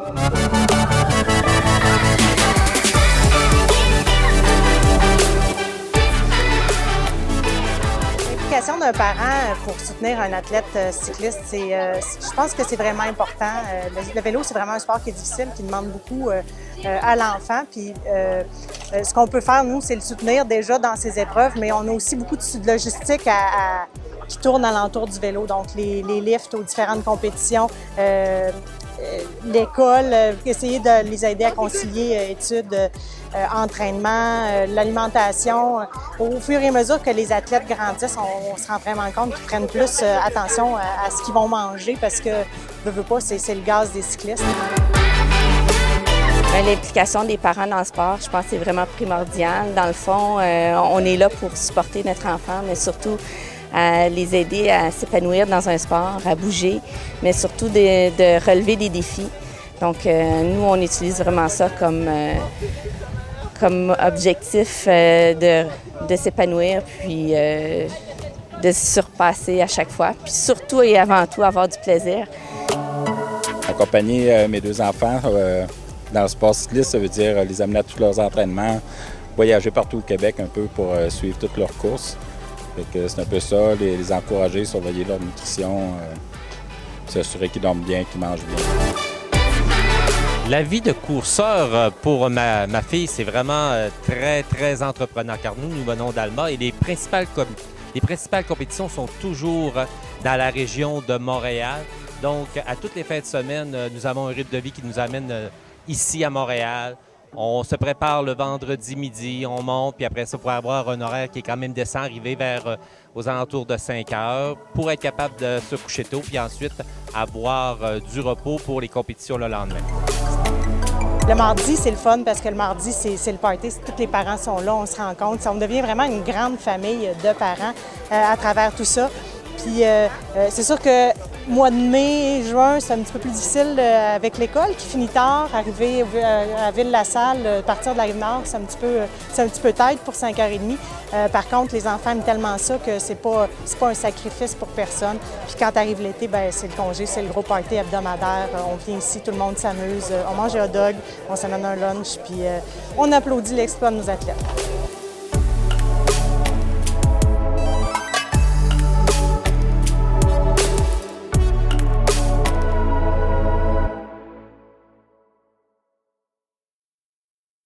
L'implication d'un parent pour soutenir un athlète cycliste, je pense que c'est vraiment important. Le vélo, c'est vraiment un sport qui est difficile, qui demande beaucoup à l'enfant. Puis, ce qu'on peut faire, nous, c'est le soutenir déjà dans ses épreuves, mais on a aussi beaucoup de logistique qui tourne alentour du vélo, donc les lifts aux différentes compétitions, l'école, essayer de les aider à concilier études, entraînement, l'alimentation. Au fur et à mesure que les athlètes grandissent, on se rend vraiment compte qu'ils prennent plus attention à ce qu'ils vont manger parce que, veux pas, c'est le gaz des cyclistes. L'implication des parents dans le sport, je pense que c'est vraiment primordial. Dans le fond, on est là pour supporter notre enfant, mais surtout à les aider à s'épanouir dans un sport, à bouger, mais surtout de relever des défis. Donc, nous, on utilise vraiment ça comme objectif de s'épanouir, puis de se surpasser à chaque fois, puis surtout et avant tout avoir du plaisir. Accompagner mes deux enfants dans le sport cycliste, ça veut dire les amener à tous leurs entraînements, voyager partout au Québec un peu pour suivre toutes leurs courses. C'est un peu ça, les encourager, surveiller leur nutrition, s'assurer qu'ils dorment bien, qu'ils mangent bien. La vie de courseur pour ma fille, c'est vraiment très, très entreprenant, car nous venons d'Alma et les principales compétitions sont toujours dans la région de Montréal. Donc, à toutes les fins de semaine, nous avons un rythme de vie qui nous amène ici à Montréal. On se prépare le vendredi midi, on monte, puis après ça, pour avoir un horaire qui est quand même décent, arriver vers aux alentours de 5 heures, pour être capable de se coucher tôt, puis ensuite avoir du repos pour les compétitions le lendemain. Le mardi, c'est le fun parce que le mardi, c'est le party. Tous les parents sont là, on se rencontre. On devient vraiment une grande famille de parents à travers tout ça. Puis c'est sûr que mois de mai, juin, c'est un petit peu plus difficile avec l'école qui finit tard. Arriver à Ville-la-Salle, partir de la Rive-Nord, c'est un petit peu tête pour 5h30. Par contre, les enfants aiment tellement ça que c'est pas un sacrifice pour personne. Puis quand arrive l'été, ben c'est le congé, c'est le gros party hebdomadaire. On vient ici, tout le monde s'amuse, on mange un hot dog, on s'amène un lunch, puis on applaudit l'exploit de nos athlètes.